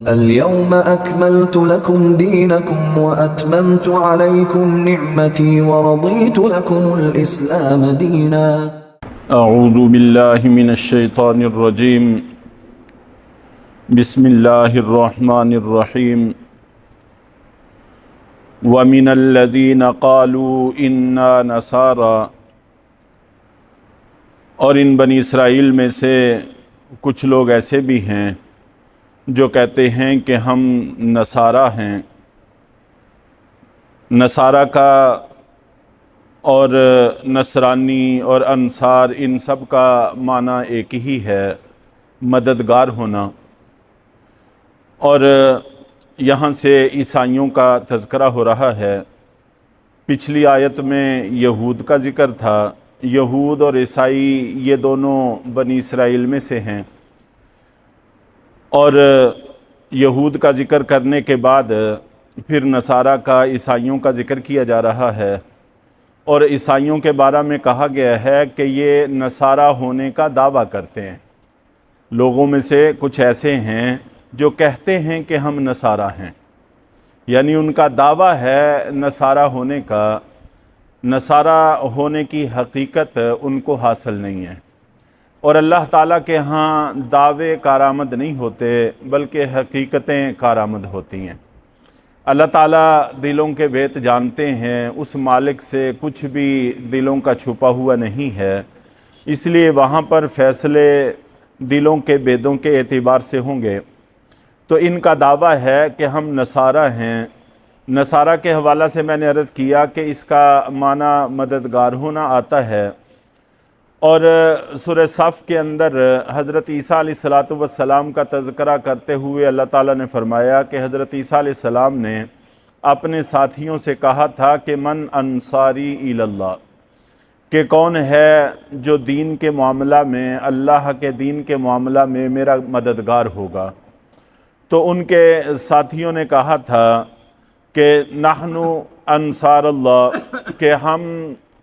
اليوم أكملت لكم دينكم وأتممت عليكم نعمتي ورضيت لكم الإسلام دينا اعوذ باللہ من الشیطان الرجیم بسم اللہ الرحمن الرحیم وَمِنَ الَّذِينَ قَالُوا إِنَّا نَصَارَى، اور ان بنی اسرائیل میں سے کچھ لوگ ایسے بھی ہیں جو کہتے ہیں کہ ہم نصارہ ہیں۔ نصارہ کا اور نصرانی اور انصار ان سب کا معنی ایک ہی ہے، مددگار ہونا۔ اور یہاں سے عیسائیوں کا تذکرہ ہو رہا ہے۔ پچھلی آیت میں یہود کا ذکر تھا۔ یہود اور عیسائی یہ دونوں بنی اسرائیل میں سے ہیں، اور یہود کا ذکر کرنے کے بعد پھر نصارہ کا، عیسائیوں کا ذکر کیا جا رہا ہے۔ اور عیسائیوں کے بارے میں کہا گیا ہے کہ یہ نصارہ ہونے کا دعویٰ کرتے ہیں۔ لوگوں میں سے کچھ ایسے ہیں جو کہتے ہیں کہ ہم نصارہ ہیں، یعنی ان کا دعویٰ ہے نصارہ ہونے کا۔ نصارہ ہونے کی حقیقت ان کو حاصل نہیں ہے، اور اللہ تعالیٰ کے ہاں دعوے کارآمد نہیں ہوتے بلکہ حقیقتیں کارآمد ہوتی ہیں۔ اللہ تعالیٰ دلوں کے بھید جانتے ہیں، اس مالک سے کچھ بھی دلوں کا چھپا ہوا نہیں ہے، اس لیے وہاں پر فیصلے دلوں کے بھیدوں کے اعتبار سے ہوں گے۔ تو ان کا دعویٰ ہے کہ ہم نصارہ ہیں۔ نصارہ کے حوالہ سے میں نے عرض کیا کہ اس کا معنی مددگار ہونا آتا ہے، اور سورہ صف کے اندر حضرت عیسیٰ علیہ السلام کا تذکرہ کرتے ہوئے اللہ تعالیٰ نے فرمایا کہ حضرت عیسیٰ علیہ السلام نے اپنے ساتھیوں سے کہا تھا کہ من انصاری الی اللہ، کہ کون ہے جو دین کے معاملہ میں، اللہ کے دین کے معاملہ میں میرا مددگار ہوگا۔ تو ان کے ساتھیوں نے کہا تھا کہ نحن انصار اللہ، کہ ہم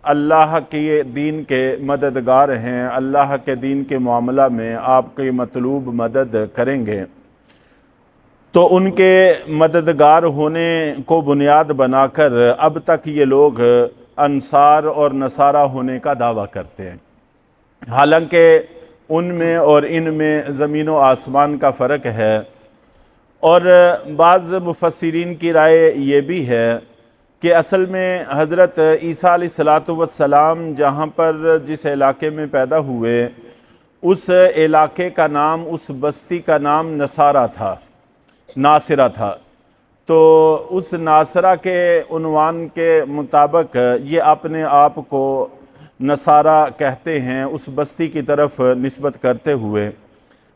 اللہ کے دین کے مددگار ہیں، اللہ کے دین کے معاملہ میں آپ کی مطلوب مدد کریں گے۔ تو ان کے مددگار ہونے کو بنیاد بنا کر اب تک یہ لوگ انصار اور نصارہ ہونے کا دعویٰ کرتے ہیں، حالانکہ ان میں اور ان میں زمین و آسمان کا فرق ہے۔ اور بعض مفسرین کی رائے یہ بھی ہے کہ اصل میں حضرت عیسیٰ علیہ السلام جہاں پر جس علاقے میں پیدا ہوئے، اس علاقے کا نام، اس بستی کا نام نصارہ تھا، ناصرہ تھا۔ تو اس ناصرہ کے عنوان کے مطابق یہ اپنے آپ کو نصارہ کہتے ہیں، اس بستی کی طرف نسبت کرتے ہوئے۔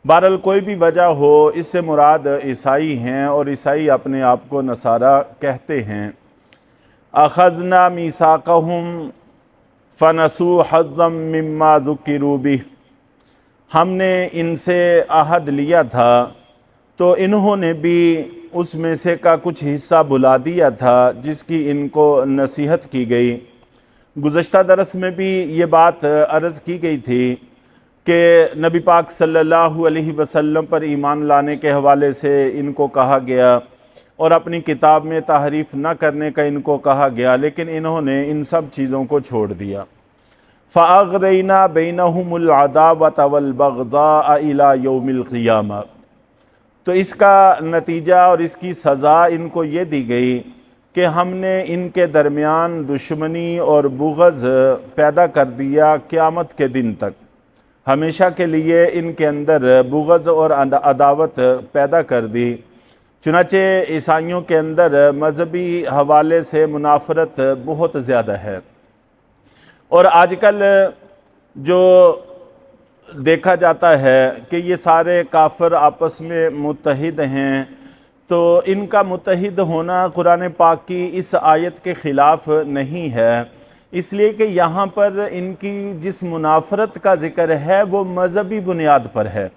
بہرحال کوئی بھی وجہ ہو، اس سے مراد عیسائی ہیں، اور عیسائی اپنے آپ کو نصارہ کہتے ہیں۔ اخذنا میثاقہم فنسوا حظا مما ذکروا بہ، ہم نے ان سے عہد لیا تھا تو انہوں نے بھی اس میں سے کا کچھ حصہ بھلا دیا تھا جس کی ان کو نصیحت کی گئی۔ گزشتہ درس میں بھی یہ بات عرض کی گئی تھی کہ نبی پاک صلی اللہ علیہ وسلم پر ایمان لانے کے حوالے سے ان کو کہا گیا، اور اپنی کتاب میں تحریف نہ کرنے کا ان کو کہا گیا، لیکن انہوں نے ان سب چیزوں کو چھوڑ دیا۔ فَأَغْرَيْنَا بَيْنَهُمُ الْعَدَاوَةَ وَالْبَغْضَاءَ إِلَى يَوْمِ الْقِيَامَةِ، تو اس کا نتیجہ اور اس کی سزا ان کو یہ دی گئی کہ ہم نے ان کے درمیان دشمنی اور بغض پیدا کر دیا قیامت کے دن تک۔ ہمیشہ کے لیے ان کے اندر بغض اور عداوت پیدا کر دی۔ چنانچہ عیسائیوں کے اندر مذہبی حوالے سے منافرت بہت زیادہ ہے، اور آج کل جو دیکھا جاتا ہے کہ یہ سارے کافر آپس میں متحد ہیں، تو ان کا متحد ہونا قرآن پاک کی اس آیت کے خلاف نہیں ہے، اس لیے کہ یہاں پر ان کی جس منافرت کا ذکر ہے وہ مذہبی بنیاد پر ہے،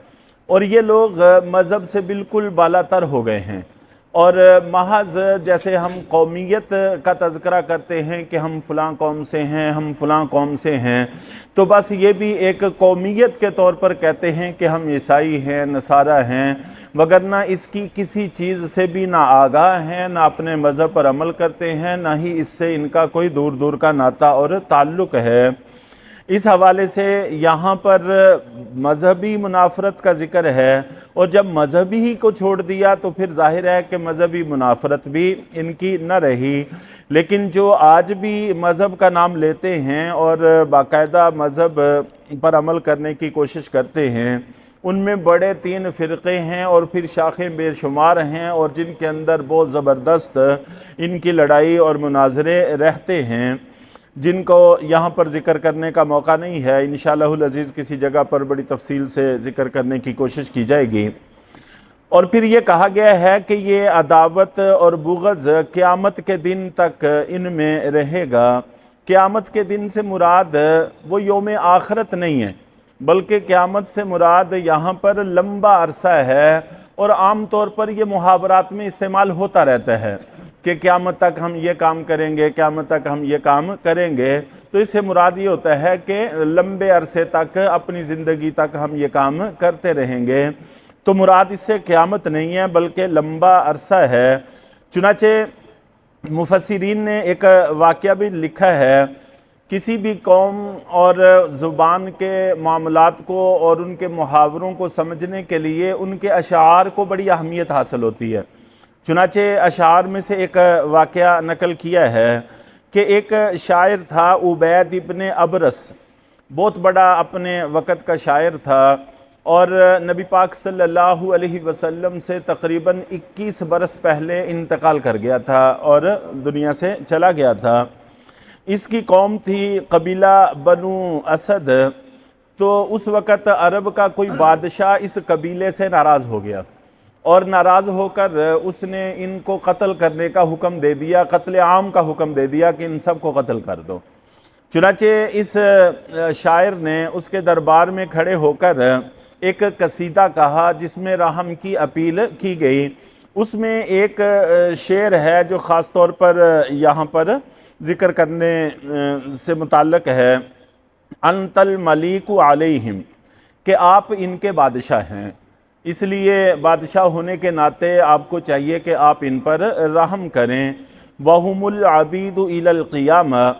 اور یہ لوگ مذہب سے بالکل بالا تر ہو گئے ہیں۔ اور محض جیسے ہم قومیت کا تذکرہ کرتے ہیں کہ ہم فلاں قوم سے ہیں، ہم فلاں قوم سے ہیں، تو بس یہ بھی ایک قومیت کے طور پر کہتے ہیں کہ ہم عیسائی ہیں، نصارہ ہیں، وگرنہ اس کی کسی چیز سے بھی نہ آگاہ ہیں، نہ اپنے مذہب پر عمل کرتے ہیں، نہ ہی اس سے ان کا کوئی دور دور کا ناطہ اور تعلق ہے۔ اس حوالے سے یہاں پر مذہبی منافرت کا ذکر ہے، اور جب مذہبی ہی کو چھوڑ دیا تو پھر ظاہر ہے کہ مذہبی منافرت بھی ان کی نہ رہی۔ لیکن جو آج بھی مذہب کا نام لیتے ہیں اور باقاعدہ مذہب پر عمل کرنے کی کوشش کرتے ہیں، ان میں بڑے 3 فرقے ہیں اور پھر شاخیں بے شمار ہیں، اور جن کے اندر بہت زبردست ان کی لڑائی اور مناظرے رہتے ہیں، جن کو یہاں پر ذکر کرنے کا موقع نہیں ہے۔ انشاءاللہ العزیز کسی جگہ پر بڑی تفصیل سے ذکر کرنے کی کوشش کی جائے گی۔ اور پھر یہ کہا گیا ہے کہ یہ عداوت اور بغض قیامت کے دن تک ان میں رہے گا۔ قیامت کے دن سے مراد وہ یوم آخرت نہیں ہے، بلکہ قیامت سے مراد یہاں پر لمبا عرصہ ہے، اور عام طور پر یہ محاورات میں استعمال ہوتا رہتا ہے کہ قیامت تک ہم یہ کام کریں گے، قیامت تک ہم یہ کام کریں گے۔ تو اس سے مراد یہ ہوتا ہے کہ لمبے عرصے تک، اپنی زندگی تک ہم یہ کام کرتے رہیں گے۔ تو مراد اس سے قیامت نہیں ہے بلکہ لمبا عرصہ ہے۔ چنانچہ مفسرین نے ایک واقعہ بھی لکھا ہے، کسی بھی قوم اور زبان کے معاملات کو اور ان کے محاوروں کو سمجھنے کے لیے ان کے اشعار کو بڑی اہمیت حاصل ہوتی ہے۔ چنانچہ اشعار میں سے ایک واقعہ نقل کیا ہے کہ ایک شاعر تھا عبید ابن ابرس، بہت بڑا اپنے وقت کا شاعر تھا، اور نبی پاک صلی اللہ علیہ وسلم سے تقریباً 21 برس پہلے انتقال کر گیا تھا اور دنیا سے چلا گیا تھا۔ اس کی قوم تھی قبیلہ بنو اسد، تو اس وقت عرب کا کوئی بادشاہ اس قبیلے سے ناراض ہو گیا، اور ناراض ہو کر اس نے ان کو قتل کرنے کا حکم دے دیا، قتل عام کا حکم دے دیا کہ ان سب کو قتل کر دو۔ چنانچہ اس شاعر نے اس کے دربار میں کھڑے ہو کر ایک قصیدہ کہا جس میں رحم کی اپیل کی گئی۔ اس میں ایک شعر ہے جو خاص طور پر یہاں پر ذکر کرنے سے متعلق ہے، انت الملیک علیہم، کہ آپ ان کے بادشاہ ہیں، اس لیے بادشاہ ہونے کے ناطے آپ کو چاہیے کہ آپ ان پر رحم کریں۔ وَهُمُ الْعَبِيدُ إِلَى الْقِيَامَةِ،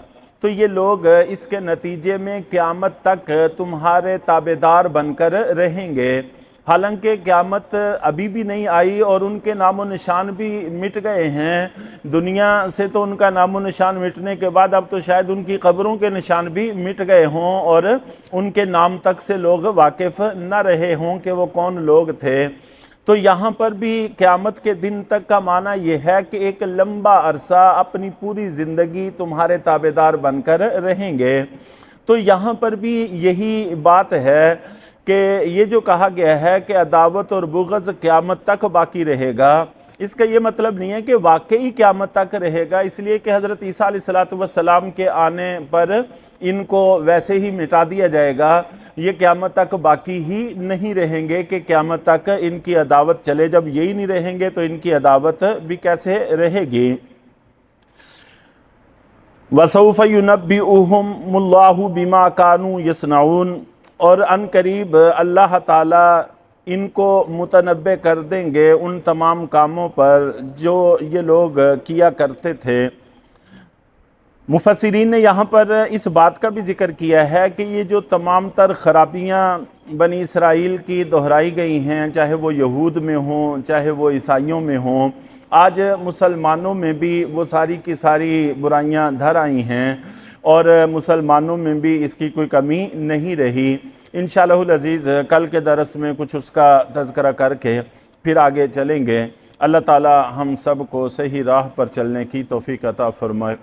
تو یہ لوگ اس کے نتیجے میں قیامت تک تمہارے تابعدار بن کر رہیں گے، حالانکہ قیامت ابھی بھی نہیں آئی اور ان کے نام و نشان بھی مٹ گئے ہیں دنیا سے۔ تو ان کا نام و نشان مٹنے کے بعد اب تو شاید ان کی قبروں کے نشان بھی مٹ گئے ہوں، اور ان کے نام تک سے لوگ واقف نہ رہے ہوں کہ وہ کون لوگ تھے۔ تو یہاں پر بھی قیامت کے دن تک کا معنی یہ ہے کہ ایک لمبا عرصہ اپنی پوری زندگی تمہارے تابعدار بن کر رہیں گے۔ تو یہاں پر بھی یہی بات ہے کہ یہ جو کہا گیا ہے کہ عداوت اور بغض قیامت تک باقی رہے گا، اس کا یہ مطلب نہیں ہے کہ واقعی قیامت تک رہے گا، اس لیے کہ حضرت عیسیٰ علیہ السلام کے آنے پر ان کو ویسے ہی مٹا دیا جائے گا۔ یہ قیامت تک باقی ہی نہیں رہیں گے کہ قیامت تک ان کی عداوت چلے، جب یہی نہیں رہیں گے تو ان کی عداوت بھی کیسے رہے گی۔ وَسَوْفَ يُنَبِّئُهُمُ اللَّهُ بِمَا كَانُوا يَصْنَعُونَ، اور ان قریب اللہ تعالیٰ ان کو متنبع کر دیں گے ان تمام کاموں پر جو یہ لوگ کیا کرتے تھے۔ مفسرین نے یہاں پر اس بات کا بھی ذکر کیا ہے کہ یہ جو تمام تر خرابیاں بنی اسرائیل کی دہرائی گئی ہیں، چاہے وہ یہود میں ہوں چاہے وہ عیسائیوں میں ہوں، آج مسلمانوں میں بھی وہ ساری کی ساری برائیاں دھر آئی ہیں، اور مسلمانوں میں بھی اس کی کوئی کمی نہیں رہی۔ انشاءاللہ العزیز کل کے درس میں کچھ اس کا تذکرہ کر کے پھر آگے چلیں گے۔ اللہ تعالی ہم سب کو صحیح راہ پر چلنے کی توفیق عطا فرمائے۔